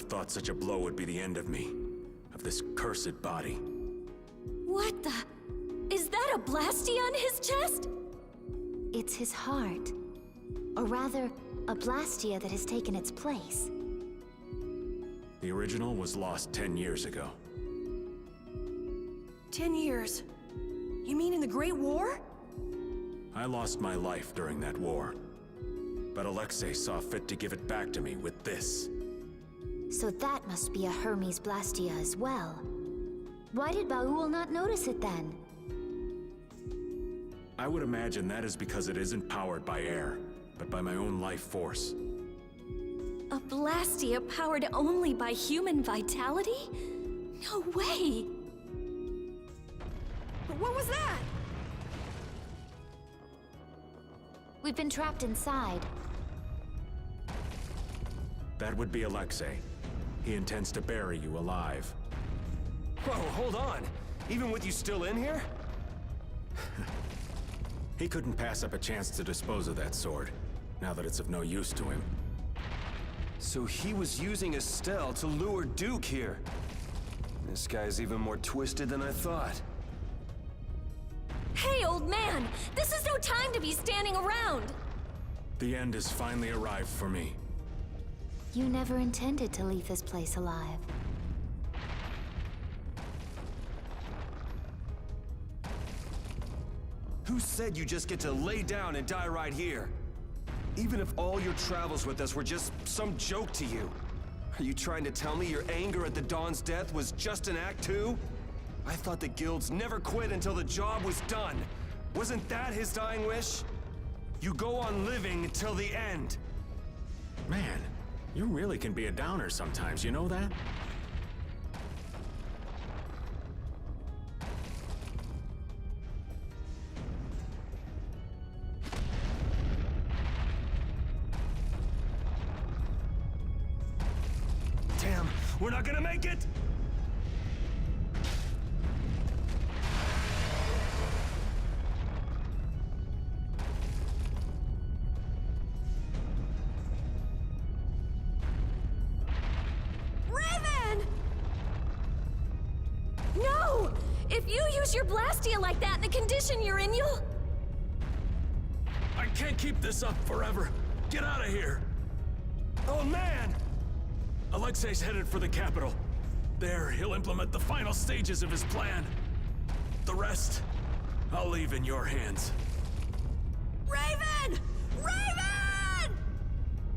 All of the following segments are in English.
thought such a blow would be the end of me. Of this cursed body. What the? Is that a blastia on his chest? It's his heart. Or rather, a blastia that has taken its place. The original was lost 10 years ago. 10 years? You mean in the Great War? I lost my life during that war. But Alexei saw fit to give it back to me with this. So that must be a Hermes blastia as well. Why did Baul not notice it then? I would imagine that is because it isn't powered by air, but by my own life force. A blastia powered only by human vitality? No way! What was that? We've been trapped inside. That would be Alexei. He intends to bury you alive. Whoa, hold on! Even with you still in here? He couldn't pass up a chance to dispose of that sword, now that it's of no use to him. So he was using Estelle to lure Duke here. This guy's even more twisted than I thought. Hey, old man! This is no time to be standing around! The end has finally arrived for me. You never intended to leave this place alive. Who said you just get to lay down and die right here? Even if all your travels with us were just some joke to you. Are you trying to tell me your anger at the Dawn's death was just an act too? I thought the guilds never quit until the job was done. Wasn't that his dying wish? You go on living until the end. Man, you really can be a downer sometimes, you know that? Damn, we're not gonna make it! If you use your blastia like that in the condition you're in, you'll... I can't keep this up forever. Get out of here. Oh man! Alexei's headed for the capital. There, he'll implement the final stages of his plan. The rest, I'll leave in your hands. Raven! Raven!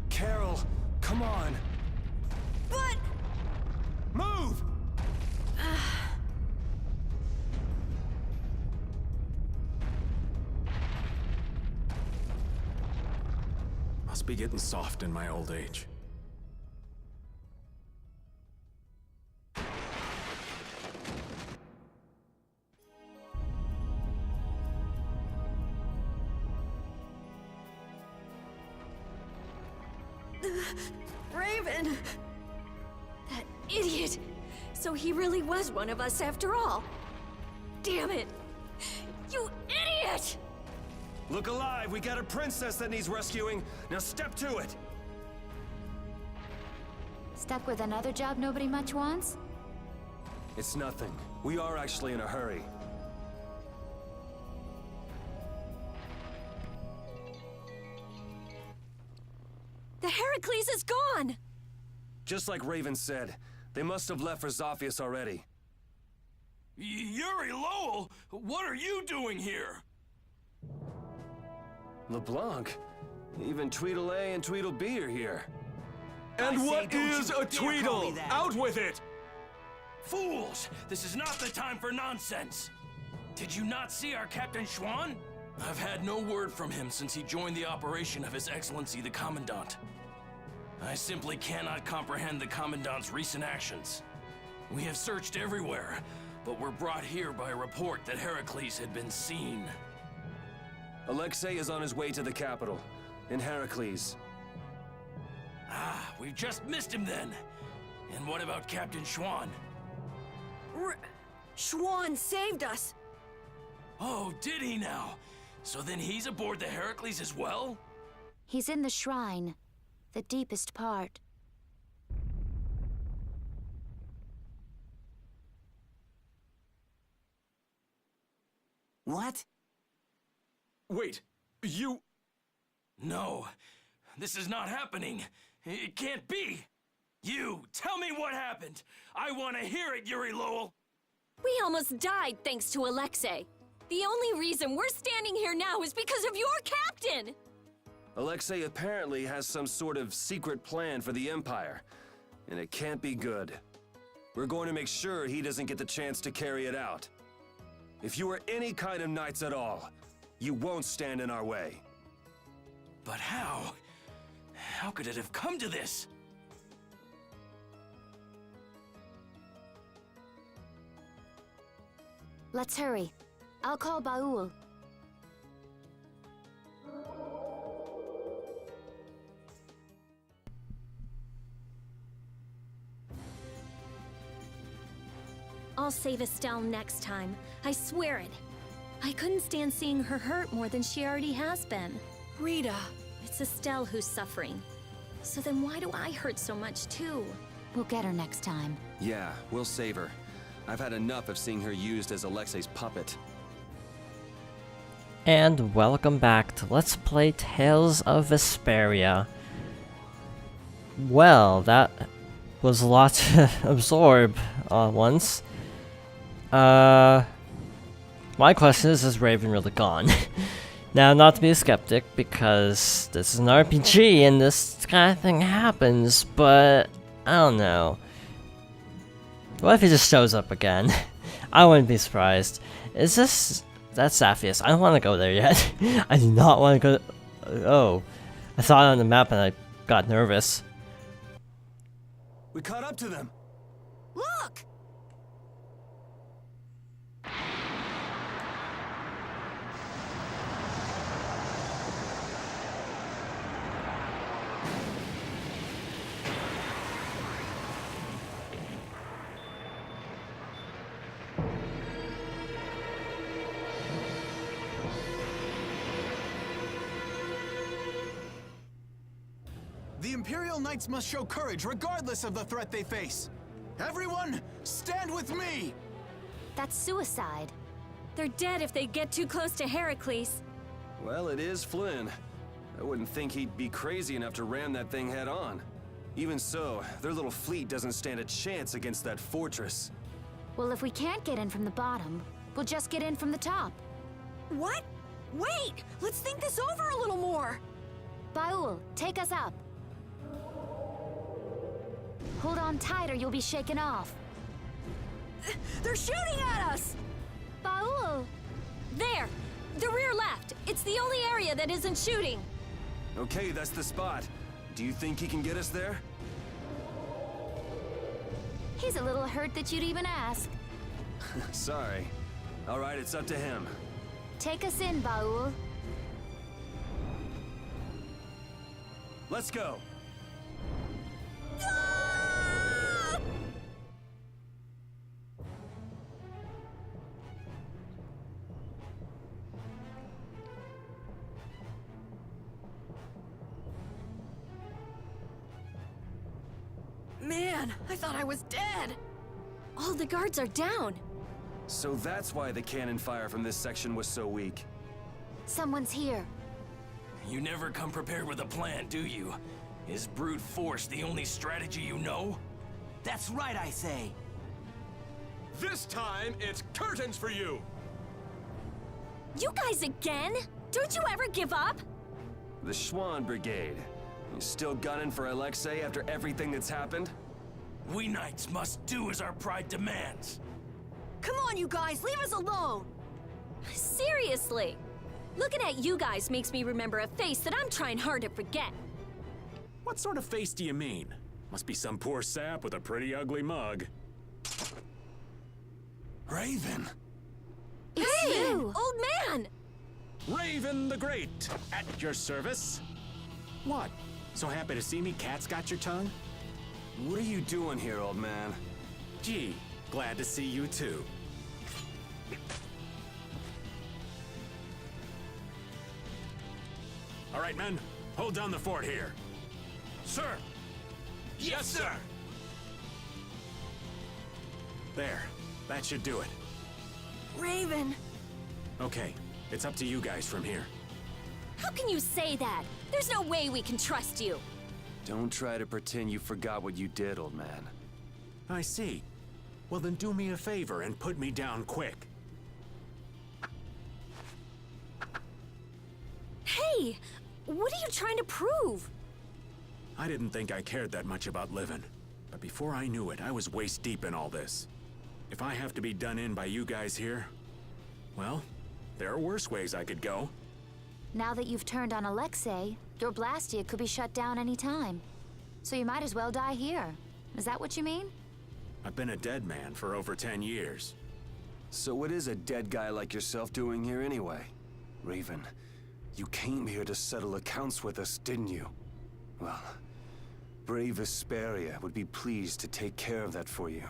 Carol, come on. But... Move! Must be getting soft in my old age. Raven! That idiot! So he really was one of us after all. Damn it! You idiot! Look alive, we got a princess that needs rescuing. Now step to it! Stuck with another job nobody much wants? It's nothing. We are actually in a hurry. The Heracles is gone! Just like Raven said, they must have left for Zophius already. Yuri Lowell, what are you doing here? LeBlanc? Even Tweedle-A and Tweedle-B are here. And what is a Tweedle? Out with it! Fools! This is not the time for nonsense! Did you not see our Captain Schwann? I've had no word from him since he joined the operation of His Excellency the Commandant. I simply cannot comprehend the Commandant's recent actions. We have searched everywhere, but were brought here by a report that Heracles had been seen. Alexei is on his way to the capital, in Heracles. Ah, we've just missed him then. And what about Captain Schwann? Schwann saved us! Oh, did he now? So then he's aboard the Heracles as well? He's in the shrine, the deepest part. What? Wait, you... No, this is not happening. It can't be. You, tell me what happened. I want to hear it, Yuri Lowell. We almost died thanks to Alexei. The only reason we're standing here now is because of your captain! Alexei apparently has some sort of secret plan for the Empire, and it can't be good. We're going to make sure he doesn't get the chance to carry it out. If you are any kind of knights at all, you won't stand in our way. But how? How could it have come to this? Let's hurry. I'll call Baul. I'll save Estelle next time. I swear it. I couldn't stand seeing her hurt more than she already has been. Rita. It's Estelle who's suffering. So then why do I hurt so much too? We'll get her next time. Yeah, we'll save her. I've had enough of seeing her used as Alexei's puppet. And welcome back to Let's Play Tales of Vesperia. Well, that was a lot to absorb all at once. My question is Raven really gone? Now, not to be a skeptic, because this is an RPG and this kind of thing happens, but I don't know. What if he just shows up again? I wouldn't be surprised. Is this... That's Saphius. I don't want to go there yet. I do not want to go... Oh. I saw it on the map and I got nervous. We caught up to them! Look! The Imperial Knights must show courage regardless of the threat they face. Everyone, stand with me! That's suicide. They're dead if they get too close to Heracles. Well, it is Flynn. I wouldn't think he'd be crazy enough to ram that thing head on. Even so, their little fleet doesn't stand a chance against that fortress. Well, if we can't get in from the bottom, we'll just get in from the top. What? Wait! Let's think this over a little more! Baul, take us up. Hold on tight or you'll be shaken off. They're shooting at us! Baul! There! The rear left! It's the only area that isn't shooting! Okay, that's the spot. Do you think he can get us there? He's a little hurt that you'd even ask. Sorry. Alright, it's up to him. Take us in, Baul. Let's go! Man, I thought I was dead! All the guards are down! So that's why the cannon fire from this section was so weak. Someone's here. You never come prepared with a plan, do you? Is brute force the only strategy you know? That's right, I say. This time, it's curtains for you! You guys again? Don't you ever give up? The Schwann Brigade. You still gunning for Alexei after everything that's happened? We knights must do as our pride demands. Come on, you guys, leave us alone! Seriously! Looking at you guys makes me remember a face that I'm trying hard to forget. What sort of face do you mean? Must be some poor sap with a pretty ugly mug. Raven! It's you! Old man! Raven the Great, at your service. What? So happy to see me, cat's got your tongue? What are you doing here, old man? Gee, glad to see you too. All right, men, hold down the fort here. Sir! Yes, sir! There, that should do it. Raven. Okay, it's up to you guys from here. How can you say that? There's no way we can trust you. Don't try to pretend you forgot what you did, old man. I see. Well then do me a favor and put me down quick. Hey, what are you trying to prove? I didn't think I cared that much about living. But before I knew it, I was waist deep in all this. If I have to be done in by you guys here, well, there are worse ways I could go. Now that you've turned on Alexei, your Blastia could be shut down any time. So you might as well die here. Is that what you mean? I've been a dead man for over 10 years. So what is a dead guy like yourself doing here anyway? Raven, you came here to settle accounts with us, didn't you? Well, brave Vesperia would be pleased to take care of that for you.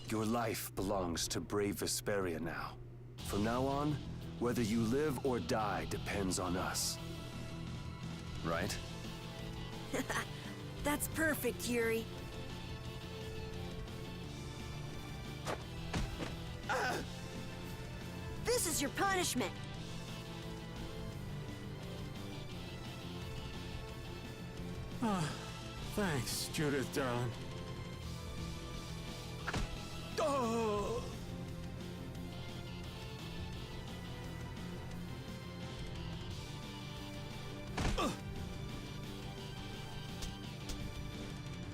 Your life belongs to brave Vesperia now. From now on, whether you live or die depends on us. Right? That's perfect, Yuri. This is your punishment. Thanks, Judith, darling. Oh!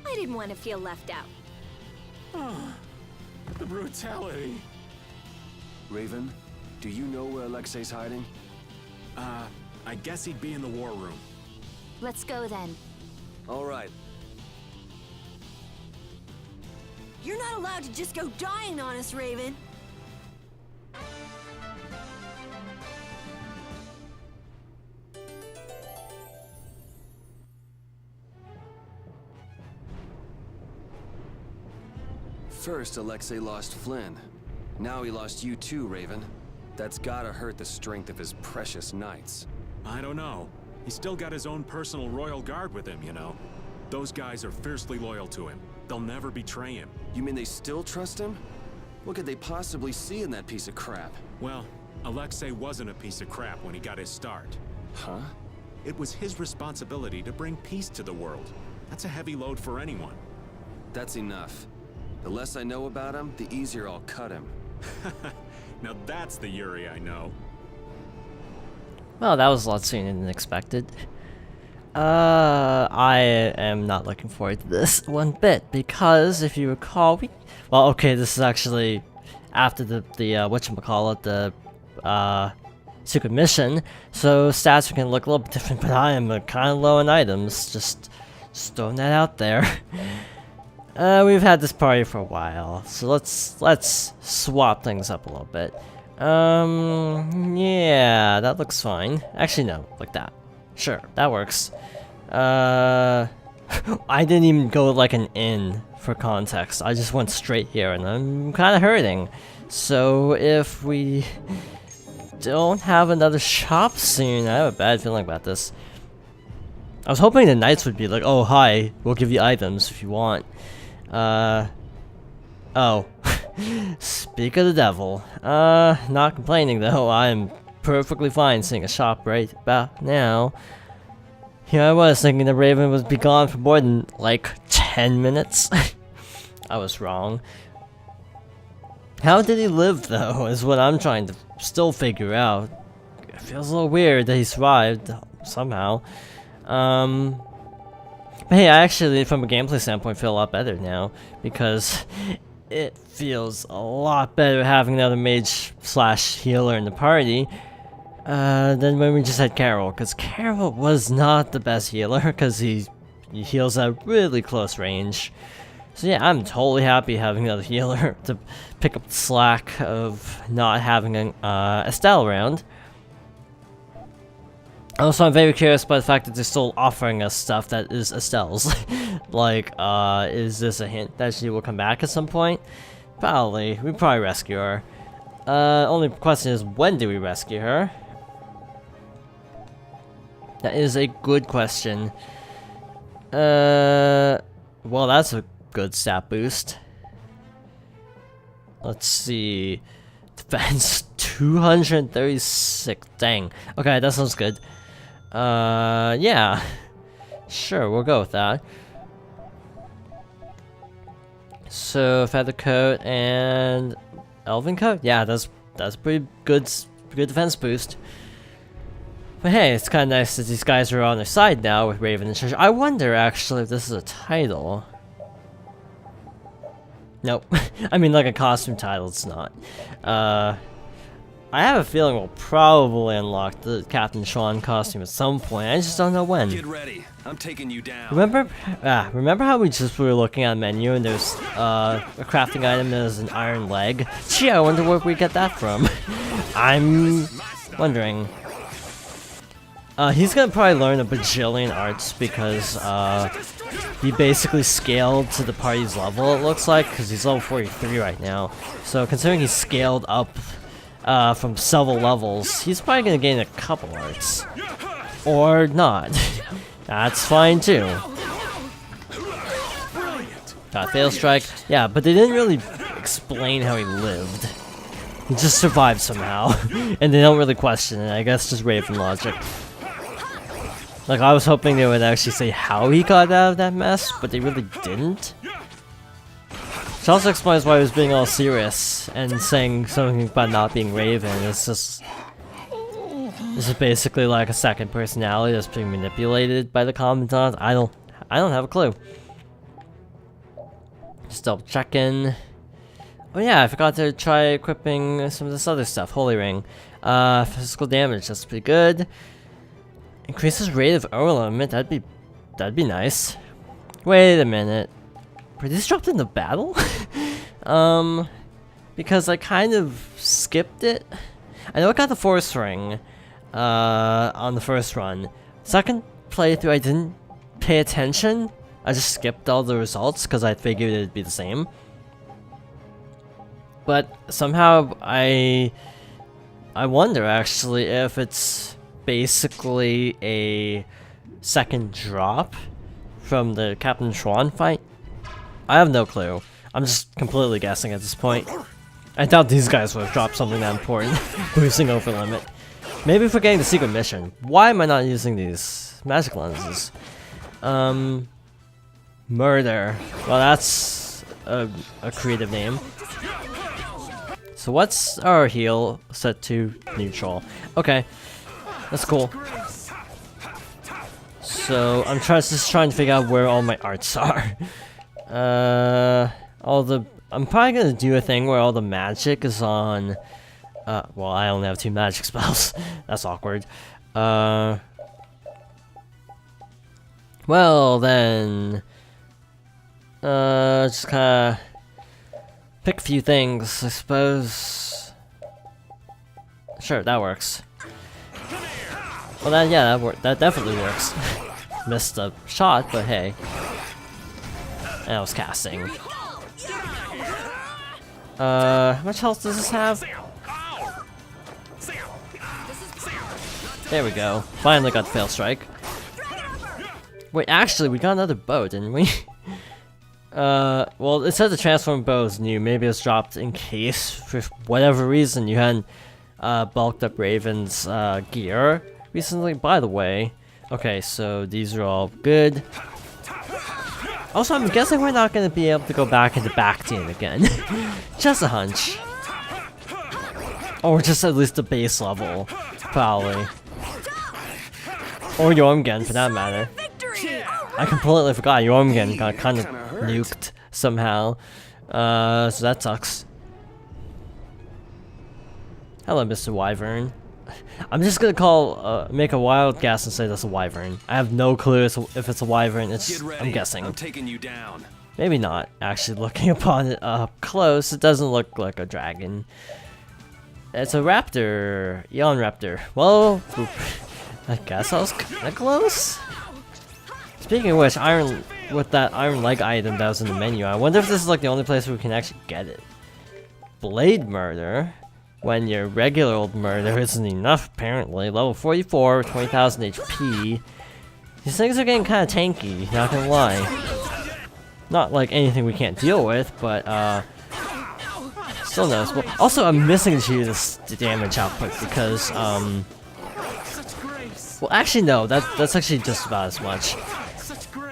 I didn't want to feel left out. The brutality. Raven, do you know where Alexei's hiding? I guess he'd be in the war room. Let's go then. All right. You're not allowed to just go dying on us, Raven. First, Alexei lost Flynn. Now he lost you too, Raven. That's gotta hurt the strength of his precious knights. I don't know. He's still got his own personal royal guard with him, you know. Those guys are fiercely loyal to him. They'll never betray him. You mean they still trust him? What could they possibly see in that piece of crap? Well, Alexei wasn't a piece of crap when he got his start. Huh? It was his responsibility to bring peace to the world. That's a heavy load for anyone. That's enough. The less I know about him, the easier I'll cut him. Now that's the Yuri I know. Well, that was a lot sooner than expected. I am not looking forward to this one bit, because if you recall, well, okay, this is actually after the whatchamacallit, the secret mission, so stats are gonna look a little bit different, but I am kind of low on items, just throwing that out there. We've had this party for a while, so let's swap things up a little bit. Yeah, that looks fine. Actually, no, like that. Sure, that works. I didn't even go like an inn for context. I just went straight here, and I'm kind of hurting. So if we don't have another shop soon, I have a bad feeling about this. I was hoping the knights would be like, oh, hi, we'll give you items if you want. Oh. Speak of the devil. Not complaining though, I'm perfectly fine seeing a shop right about now. Here I was thinking the Raven would be gone for more than, like, 10 minutes. I was wrong. How did he live though, is what I'm trying to still figure out. It feels a little weird that he survived, somehow. But hey, I actually, from a gameplay standpoint, feel a lot better now, because it feels a lot better having another mage slash healer in the party than when we just had Carol, because Carol was not the best healer, because he heals at really close range. So yeah, I'm totally happy having another healer to pick up the slack of not having Estelle around. Also, I'm very curious by the fact that they're still offering us stuff that is Estelle's. Like, is this a hint that she will come back at some point? Probably. We probably rescue her. Only question is, when do we rescue her? That is a good question. Well, that's a good stat boost. Let's see. Defense 236. Dang. Okay, that sounds good. Yeah. Sure, we'll go with that. So, Feather Coat and Elven Coat? Yeah, that's pretty good defense boost. But hey, it's kind of nice that these guys are on their side now with Raven and Treasure. I wonder, actually, if this is a title. Nope. I mean, like a costume title, it's not. I have a feeling we'll probably unlock the Captain Schwann costume at some point. I just don't know when. Get ready. I'm taking you down. Remember how we just were looking at a menu and there's a crafting item that is an iron leg? Gee, I wonder where we get that from. I'm wondering. He's gonna probably learn a bajillion arts because he basically scaled to the party's level, it looks like, because he's level 43 right now. So considering he's scaled up from several levels, he's probably gonna gain a couple arts. Or not. That's fine too. Got fail strike. Yeah, but they didn't really explain how he lived. He just survived somehow. And they don't really question it, I guess just Raven logic. Like, I was hoping they would actually say how he got out of that mess, but they really didn't. Which also explains why he was being all serious and saying something about not being Raven. It's just... This is basically like a second personality that's being manipulated by the Commandant. I don't have a clue. Just double checking. Oh yeah, I forgot to try equipping some of this other stuff. Holy Ring. Physical damage, that's pretty good. Increases rate of arrow limit, that'd be nice. Wait a minute. Were these dropped in the battle? Because I kind of skipped it. I know I got the Force Ring on the first run. Second playthrough I didn't pay attention. I just skipped all the results because I figured it'd be the same. But somehow I wonder actually if it's basically a second drop from the Captain Schwann fight. I have no clue. I'm just completely guessing at this point. I doubt these guys would have dropped something that important. Boosting over limit. Maybe if we're getting the secret mission. Why am I not using these magic lenses? Murder. Well, that's a creative name. So what's our heal set to neutral? Okay. That's cool. So I'm just trying to figure out where all my arts are. I'm probably gonna do a thing where all the magic is on. Well, I only have 2 magic spells. That's awkward. Well then, just kinda pick a few things, I suppose. Sure, that works. Well, that definitely works. Missed a shot, but hey. And I was casting. How much health does this have? There we go. Finally got the fail strike. Wait, actually, we got another bow, didn't we? Well, it said the transform bow is new. Maybe it was dropped in case, for whatever reason, you hadn't bulked up Raven's gear recently. By the way, okay, so these are all good. Also, I'm guessing we're not going to be able to go back into Bactian again. Just a hunch. Or just at least the base level, probably. Or Jormungand, for that matter. I completely forgot Jormungand got kind of nuked somehow. So that sucks. Hello, Mr. Wyvern. I'm just gonna make a wild guess and say that's a wyvern. I have no clue if it's a wyvern. I'm guessing. I'm taking you down. Maybe not. Actually, looking upon it up close, it doesn't look like a dragon. It's a raptor, Eon Raptor. Well, I guess I was kinda close. Speaking of which, with that iron leg item that was in the menu, I wonder if this is like the only place where we can actually get it. Blade Murder. when your regular old murder isn't enough, apparently. Level 44, 20,000 HP. These things are getting kind of tanky, not gonna lie. Not like anything we can't deal with, but still noticeable. Also, I'm missing Judas' damage output because, well, actually no, that's actually just about as much.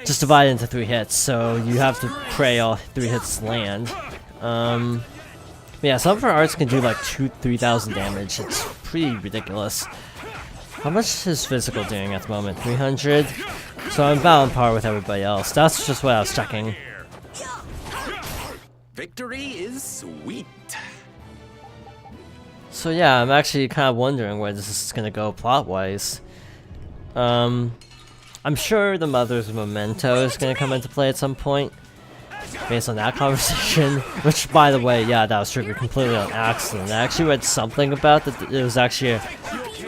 Just divided into 3 hits, so you have to pray all 3 hits land. Yeah, some of our arts can do like 3,000 damage. It's pretty ridiculous. How much is physical doing at the moment? 300? So I'm about on par with everybody else. That's just what I was checking. Victory is sweet. So yeah, I'm actually kind of wondering where this is gonna go plot-wise. I'm sure the Mother's Memento is gonna come into play at some point, based on that conversation. Which, by the way, yeah, that was triggered completely on accident. I actually read something about that. It was actually,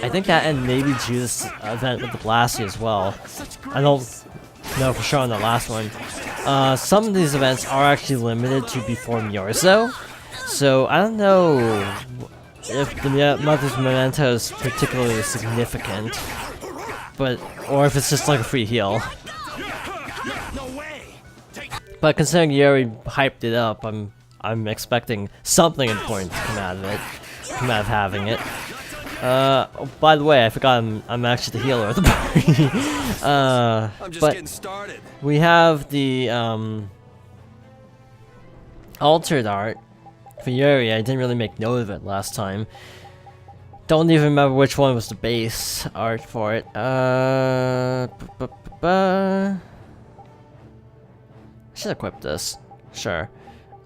I think that and maybe Judas' event with the Blasty as well. I don't know for sure on the last one. Some of these events are actually limited to before Myorzo, so I don't know if the Mother's Memento is particularly significant, but or if it's just like a free heal. But considering Yuri hyped it up, I'm expecting something important to come out of it, come out of having it. Oh, by the way, I forgot I'm actually the healer of the party. I'm just but getting started. we have the altered art for Yuri. I didn't really make note of it last time. Don't even remember which one was the base art for it. Should equip this. Sure.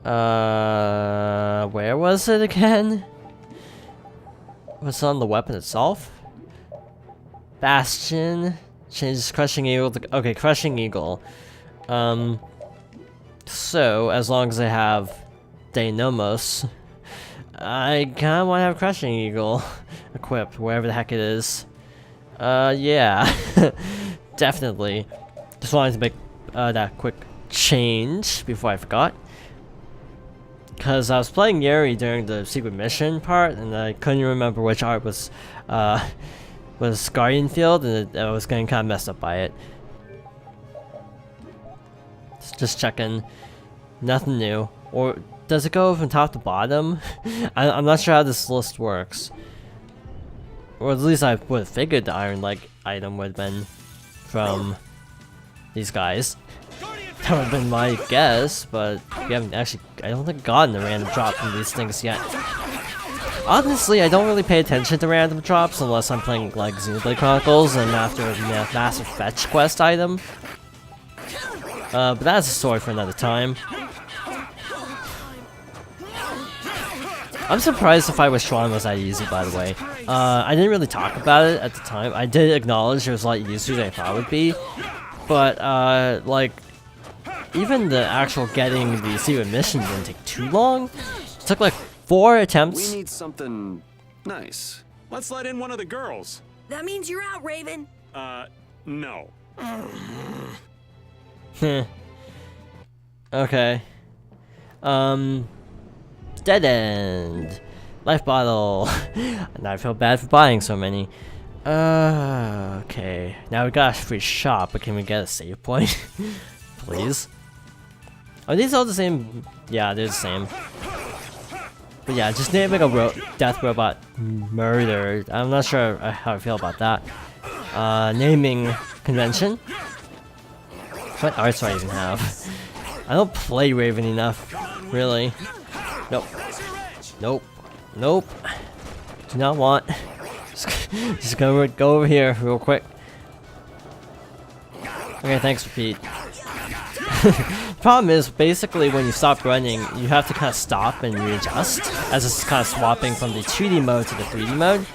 Where was it again? Was it on the weapon itself? Bastion. Changes Crushing Eagle to... Okay, Crushing Eagle. So, as long as I have Deinomos, I kinda wanna have Crushing Eagle equipped, wherever the heck it is. Yeah. Definitely. Just wanted to make that quick change before I forgot. Because I was playing Yuri during the secret mission part, and I couldn't remember which art was Guardian Field, and I was getting kind of messed up by it. Just checking. Nothing new. Or does it go from top to bottom? I'm not sure how this list works. Or at least I would have figured the Iron Leg item would have been from these guys. That would have been my guess, but we haven't actually, I don't think, gotten a random drop from these things yet. Honestly, I don't really pay attention to random drops unless I'm playing like Xenoblade Chronicles and after a massive fetch quest item. But that's a story for another time. I'm surprised the fight with Schwann was that easy, by the way. I didn't really talk about it at the time. I did acknowledge it was a lot easier than I thought it would be. But, like, even the actual getting the secret mission didn't take too long. It took like 4 attempts. We need something nice. Let's let in one of the girls. That means you're out, Raven. No. Okay. Dead end. Life bottle. And I feel bad for buying so many. Okay. Now we got a free shop, but can we get a save point? Please. Are these all the same? Yeah, they're the same. But yeah, just naming a death robot murder. I'm not sure how I feel about that. Naming convention. What arts do I even have? I don't play Raven enough, really. Nope. Nope. Nope. Do not want. Just gonna go over here real quick. Okay, thanks, Pete. Problem is, basically, when you stop running, you have to kind of stop and readjust, as it's kind of swapping from the 2D mode to the 3D mode.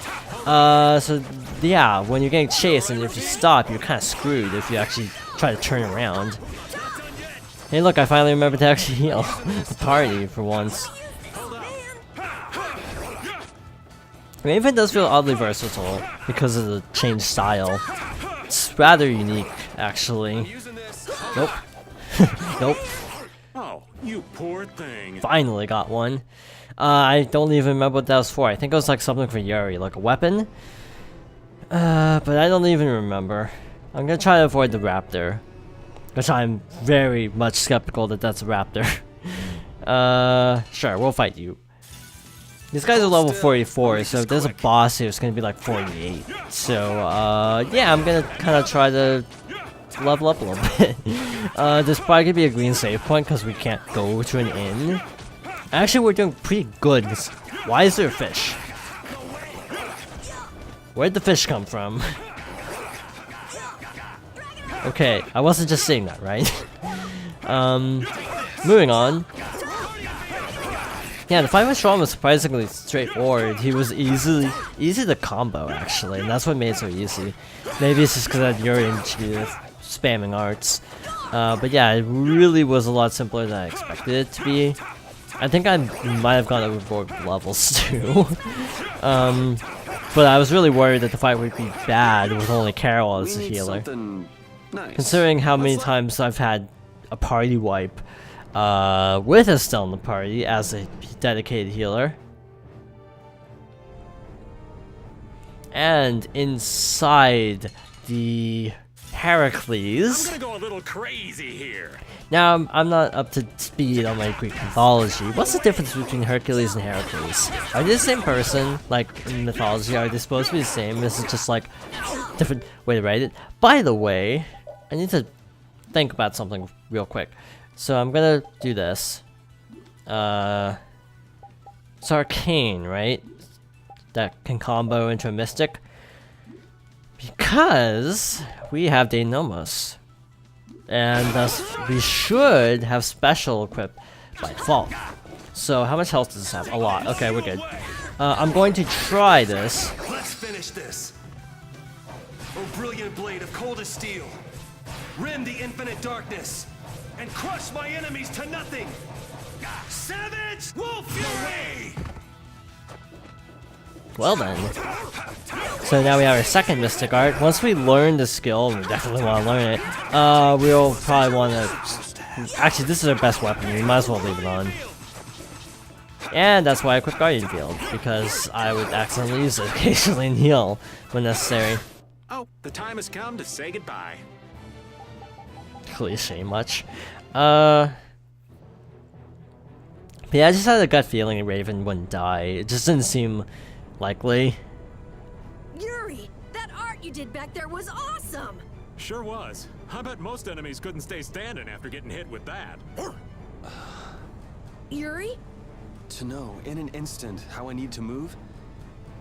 So yeah, when you're getting chased and if you stop, you're kind of screwed if you actually try to turn around. Hey look, I finally remembered to actually heal the party for once. Raven does feel oddly versatile because of the changed style. It's rather unique, actually. Nope. Nope. Oh, you poor thing. Finally got one. I don't even remember what that was for. I think it was like something for Yuri, like a weapon. But I don't even remember. I'm gonna try to avoid the raptor, which I'm very much skeptical that that's a raptor. Sure, we'll fight you. These guys are level 44, so if there's a boss here, it's gonna be like 48. So, yeah, I'm gonna kind of try to level up a little bit. There's probably gonna be a green save point because we can't go to an inn. Actually, we're doing pretty good. Why is there a fish? Where'd the fish come from? Okay, I wasn't just saying that, right? Moving on. Yeah, the fight with Schwann was surprisingly straightforward. He was easy to combo, actually, and that's what made it so easy. Maybe it's just because I had Yuri and Judith spamming arts. But yeah, it really was a lot simpler than I expected it to be. I think I might have gone overboard with levels too. But I was really worried that the fight would be bad with only Carol as a healer. Nice. Considering how many times I've had a party wipe with Estelle in the party as a dedicated healer. And inside the Heracles. I'm gonna go a little crazy here. Now, I'm not up to speed on my Greek mythology. What's the difference between Hercules and Heracles? Are they the same person, like in mythology? Are they supposed to be the same? This is just like different way to write it. By the way, I need to think about something real quick. So I'm gonna do this. It's arcane, right? That can combo into a mystic. Because we have Denomos. And thus we should have special equipped by default. So how much health does this have? A lot. Okay, we're good. I'm going to try this. Let's finish this. O brilliant blade of coldest steel, rend the infinite darkness, and crush my enemies to nothing. Savage Wolf Fury! Well then. So now we have our second Mystic Art. Once we learn the skill, we definitely want to learn it, we'll probably want to... Actually, this is our best weapon. We might as well leave it on. And that's why I quit Guardian Field, because I would accidentally use it occasionally and heal when necessary. Oh, the time has come to say goodbye. Cliche much. But yeah, I just had a gut feeling Raven wouldn't die. It just didn't seem likely. Yuri, that art you did back there was awesome! Sure was. I bet most enemies couldn't stay standing after getting hit with that. Yuri? To know in an instant how I need to move,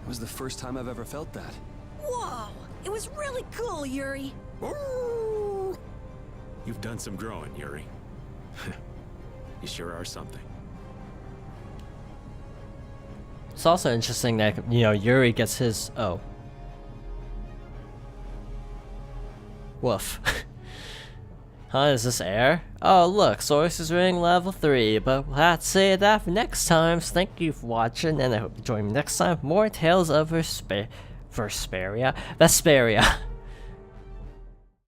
it was the first time I've ever felt that. Whoa! It was really cool, Yuri! You've done some growing, Yuri. You sure are something. It's also interesting that, you know, Yuri gets his... Oh. Woof. Huh, is this air? Oh, look, Source's Ring level 3, but we'll have to save that for next time, so thank you for watching, and I hope you join me next time for more Tales of Vesperia.